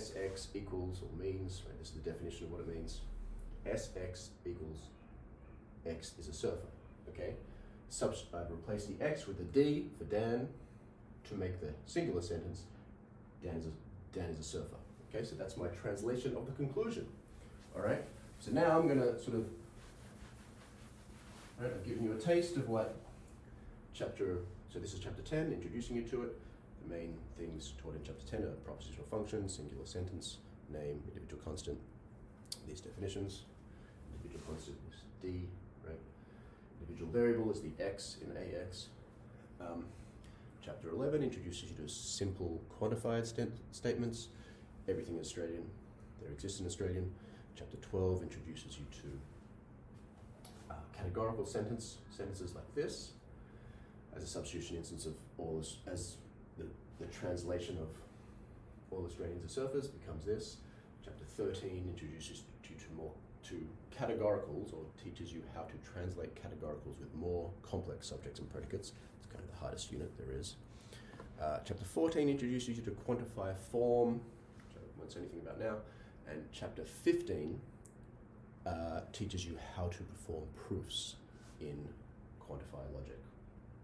Sx equals, or means, right, this is the definition of what it means, Sx equals x is a surfer, okay? I've replaced the x with the D for Dan to make the singular sentence, Dan is a surfer, okay? So that's my translation of the conclusion, all right? So now I'm gonna sort of, all right, I've given you a taste of what so this is chapter 10, introducing you to it. The main things taught in chapter 10 are propositional functions, singular sentence, name, individual constant, these definitions. Individual constant is D, right? Individual variable is the X in AX. Chapter 11 introduces you to simple quantified statements. Everything is Australian, there exists in Australian. Chapter 12 introduces you to categorical sentences like this, as a substitution instance of all, as the translation of all Australians are surfers becomes this. Chapter 13 introduces you to categoricals, or teaches you how to translate categoricals with more complex subjects and predicates. It's kind of the hardest unit there is. Chapter 14 introduces you to quantify form, which I won't say anything about now. And chapter 15 teaches you how to perform proofs in quantifier logic,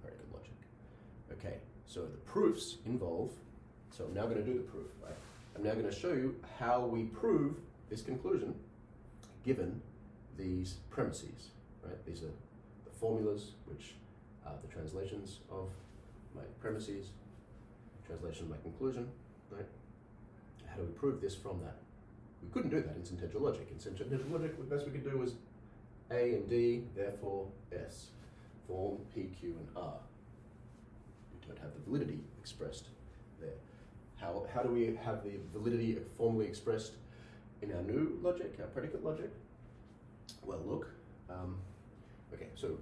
predicate logic. Okay, so the proofs involve, so I'm now going to do the proof, right? I'm now going to show you how we prove this conclusion given these premises, right? These are the formulas, which are the translations of my premises, translation of my conclusion, right? How do we prove this from that? We couldn't do that in syntential logic. In syntential logic, the best we could do was A and D, therefore S. Form P, Q, and R. We don't have the validity expressed there. How do we have the validity formally expressed in our new logic, our predicate logic? Well, look, okay, so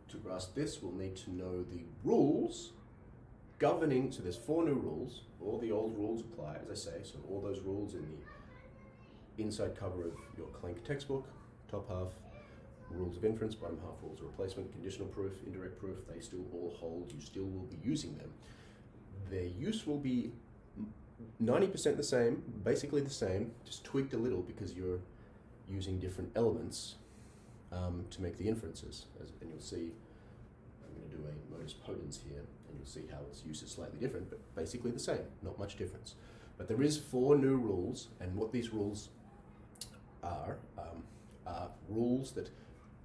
to grasp this, we'll need to know the rules governing, so there's 4 new rules. All the old rules apply, as I say, so all those rules in the inside cover of your Klenk textbook, top half, rules of inference, bottom half, rules of replacement, conditional proof, indirect proof, they still all hold, you still will be using them. Their use will be 90% the same, basically the same, just tweaked a little because you're using different elements to make the inferences. And you'll see, I'm going to do a modus potens here, and you'll see how its use is slightly different, but basically the same, not much difference. But there is 4 new rules, and what these rules are rules that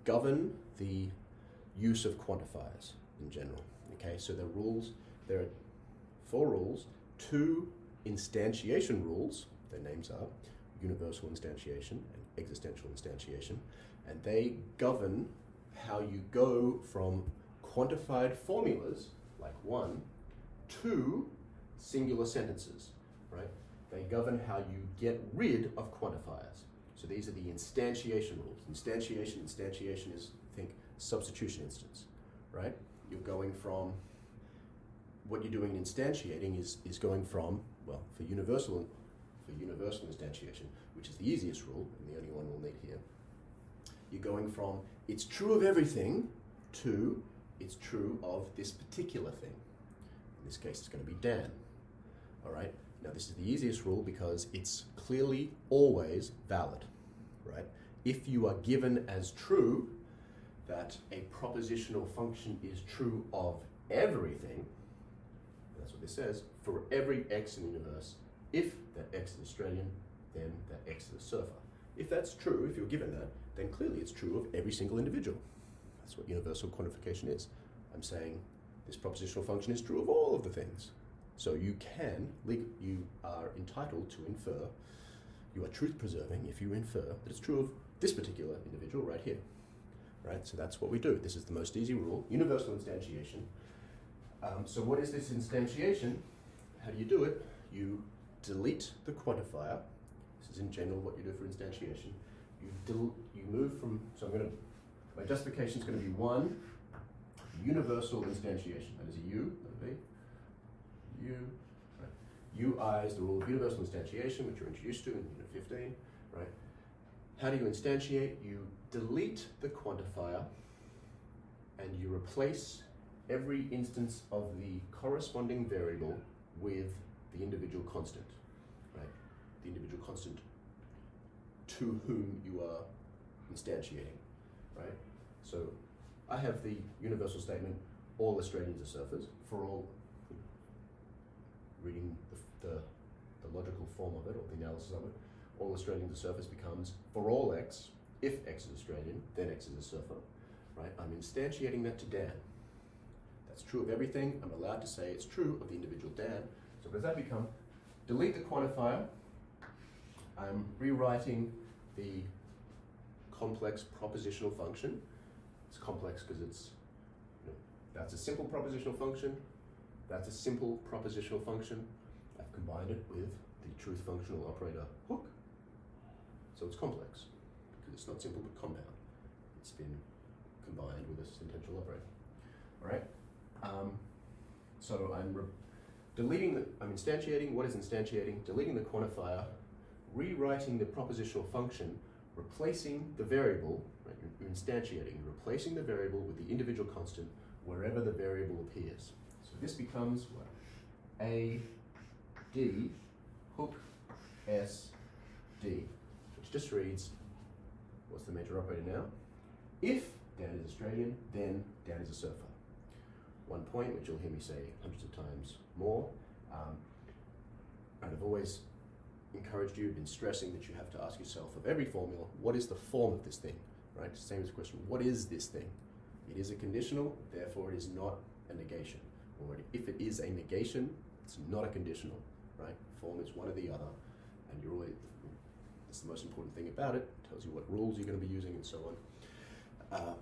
govern the use of quantifiers in general. Okay, so there are 4 rules, 2 instantiation rules, their names are universal instantiation and existential instantiation, and they govern how you go from quantified formulas, like 1, to singular sentences, right? They govern how you get rid of quantifiers. So these are the instantiation rules. Instantiation is, think, substitution instance, right? You're going from, what you're doing in instantiating is going from, well, for universal instantiation, which is the easiest rule, and the only one we'll need here, you're going from, it's true of everything, to, it's true of this particular thing. In this case, it's going to be Dan, all right? Now, this is the easiest rule because it's clearly always valid, right? If you are given as true that a propositional function is true of everything, that's what this says, for every x in the universe, if that x is Australian, then that x is a surfer. If that's true, if you're given that, then clearly it's true of every single individual. That's what universal quantification is. I'm saying this propositional function is true of all of the things. So you are entitled to infer, you are truth preserving if you infer that it's true of this particular individual right here. Right, so that's what we do. This is the most easy rule, universal instantiation. So what is this instantiation? How do you do it? You delete the quantifier. This is in general what you do for instantiation. You move from, so my justification is going to be 1, universal instantiation. That is a U, that would be U, right? UI is the rule of universal instantiation, which you're introduced to in Unit 15, right? How do you instantiate? You delete the quantifier and you replace every instance of the corresponding variable with the individual constant, right? The constant to whom you are instantiating, right? So I have the universal statement, all Australians are surfers, for all, reading the logical form of it, or the analysis of it, all Australians are surfers becomes, for all X, if X is Australian, then X is a surfer, right? I'm instantiating that to Dan. That's true of everything. I'm allowed to say it's true of the individual Dan. So what does that become? Delete the quantifier. I'm rewriting the complex propositional function. It's complex because it's, that's a simple propositional function. That's a simple propositional function. I've combined it with the truth functional operator hook. So it's complex because it's not simple but compound. It's been combined with a sentential operator. All right. So I'm I'm instantiating. What is instantiating? Deleting the quantifier, rewriting the propositional function, replacing the variable. Right, you're instantiating, replacing the variable with the individual constant wherever the variable appears. So this becomes what? A D hook S D, which just reads, what's the major operator now? If Dan is Australian, then Dan is a surfer. One point, which you'll hear me say hundreds of times more, and I've always encouraged you, been stressing that you have to ask yourself of every formula, what is the form of this thing, right? Same as the question, what is this thing? It is a conditional, therefore it is not a negation. Or if it is a negation, it's not a conditional, right? Form is one or the other, and you're always, that's the most important thing about it, tells you what rules you're going to be using and so on.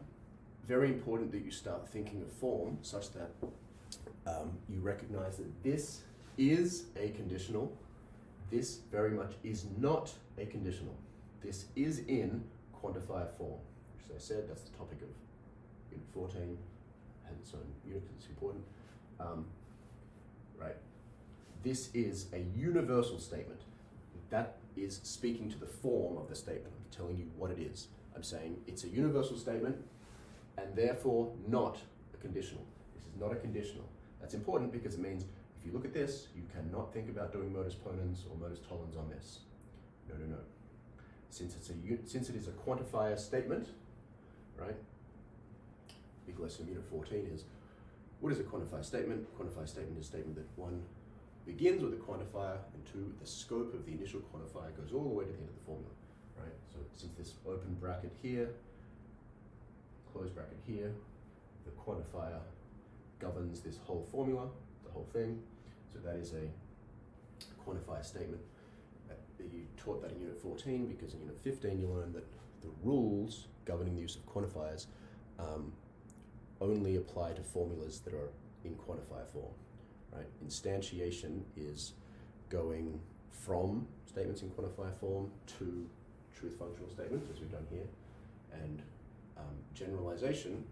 Very important that you start thinking of form such that you recognize that this is a conditional, this very much is not a conditional. This is in quantifier form, which as I said, that's the topic of Unit 14, has its own unit because it's important. Right, this is a universal statement. That is speaking to the form of the statement. I'm telling you what it is. I'm saying it's a universal statement, and therefore not a conditional. This is not a conditional. That's important because it means if you look at this, you cannot think about doing modus ponens or modus tollens on this. No, no, no. Since it is a quantifier statement, right? Big lesson in Unit 14 is, what is a quantifier statement? A quantifier statement is a statement that one begins with a quantifier and two, the scope of the initial quantifier goes all the way to the end of the formula, right? So since this open bracket here, close bracket here, the quantifier governs this whole formula, the whole thing. So that is a quantifier statement. You taught that in Unit 14 because in Unit 15 you learned that the rules governing the use of quantifiers only apply to formulas that are in quantifier form, right? Instantiation is going from statements in quantifier form to truth functional statements, as we've done here, and generalization,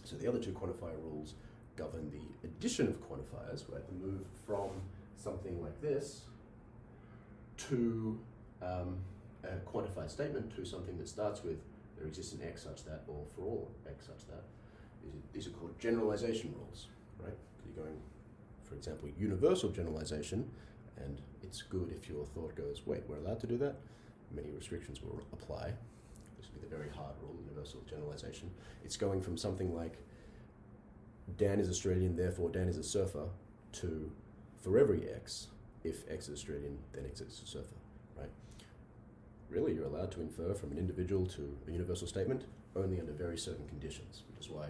so the other two quantifier rules govern the addition of quantifiers, right? The move from something like this to a quantified statement to something that starts with there exists an X such that, or for all X such that. These are called generalization rules, right? You're going, for example, universal generalization, and it's good if your thought goes, wait, we're allowed to do that? Many restrictions will apply. This would be the very hard rule, universal generalization. It's going from something like Dan is Australian, therefore Dan is a surfer, to for every X, if X is Australian, then X is a surfer, right? Really, you're allowed to infer from an individual to a universal statement only under very certain conditions, which is why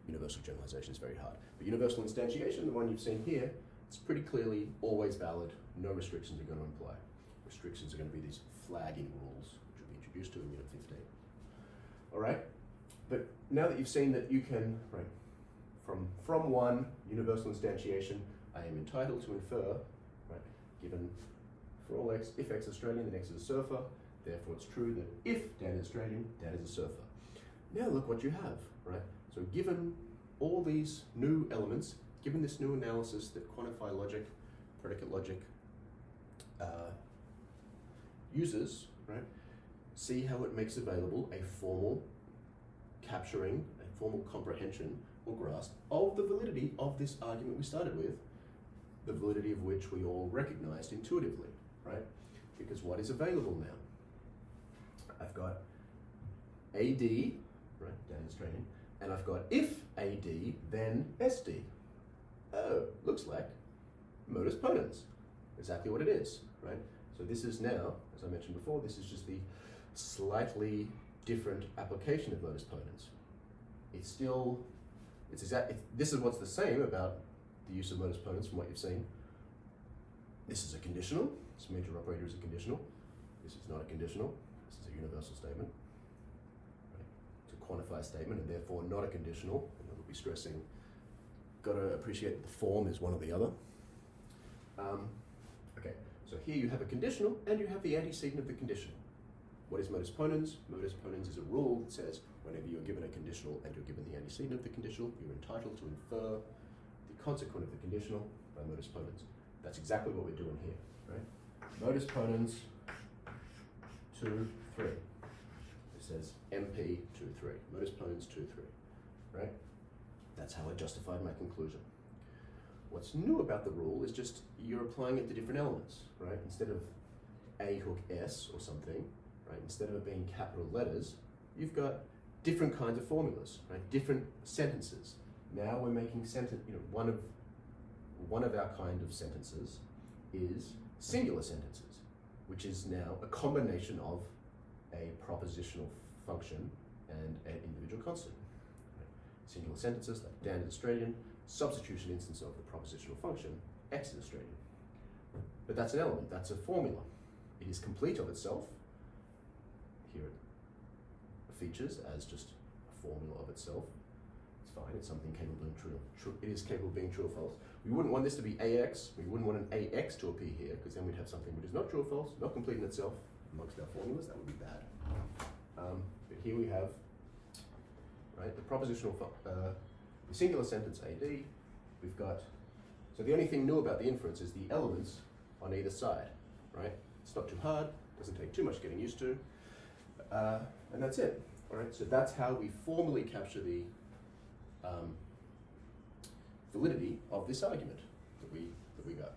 universal generalization is very hard. But universal instantiation, the one you've seen here, it's pretty clearly always valid. No restrictions are going to apply. Restrictions are going to be these flagging rules, which we'll be introduced to in Unit 15. All right? But now that you've seen that you can, right, from one universal instantiation, I am entitled to infer, right, given for all X, if X is Australian, then X is a surfer. Therefore, it's true that if Dan is Australian, Dan is a surfer. Now look what you have, right? So given all these new elements, given this new analysis that quantify logic, predicate logic uses, right? See how it makes available a formal capturing, a formal comprehension or grasp of the validity of this argument we started with, the validity of which we all recognized intuitively, right? Because what is available now? I've got AD, right, Dan Australian, and I've got if AD, then SD. Oh, looks like modus ponens. Exactly what it is, right? So this is now, as I mentioned before, this is just the slightly different application of modus ponens. It's still, this is what's the same about the use of modus ponens from what you've seen. This is a conditional. This major operator is a conditional. This is not a conditional. This is a universal statement. Right? It's a quantifier statement and therefore not a conditional. And we'll be stressing, got to appreciate that the form is one or the other. Okay, so here you have a conditional and you have the antecedent of the conditional. What is modus ponens? Modus ponens is a rule that says whenever you're given a conditional and you're given the antecedent of the conditional, you're entitled to infer the consequent of the conditional by modus ponens. That's exactly what we're doing here, right? Modus ponens 2, 3. It says MP 2, 3. Modus ponens 2, 3, right? That's how I justified my conclusion. What's new about the rule is just you're applying it to different elements, right? Instead of A hook S or something, right? Instead of it being capital letters, you've got different kinds of formulas, right? Different sentences. Now we're making one of our kind of sentences is singular sentences, which is now a combination of a propositional function and an individual constant. Right? Singular sentences like Dan is Australian, substitution instance of the propositional function, X is Australian. But that's an element, that's a formula. It is complete of itself. Here it features as just a formula of itself. It's fine, it's something capable of being true. It is capable of being true or false. We wouldn't want this to be AX, we wouldn't want an AX to appear here, because then we'd have something which is not true or false, not complete in itself, amongst our formulas, that would be bad. But here we have, right, the propositional, the singular sentence AD, we've got, so the only thing new about the inference is the elements on either side, right? It's not too hard, doesn't take too much getting used to, and that's it, all right? So that's how we formally capture the validity of this argument that we got.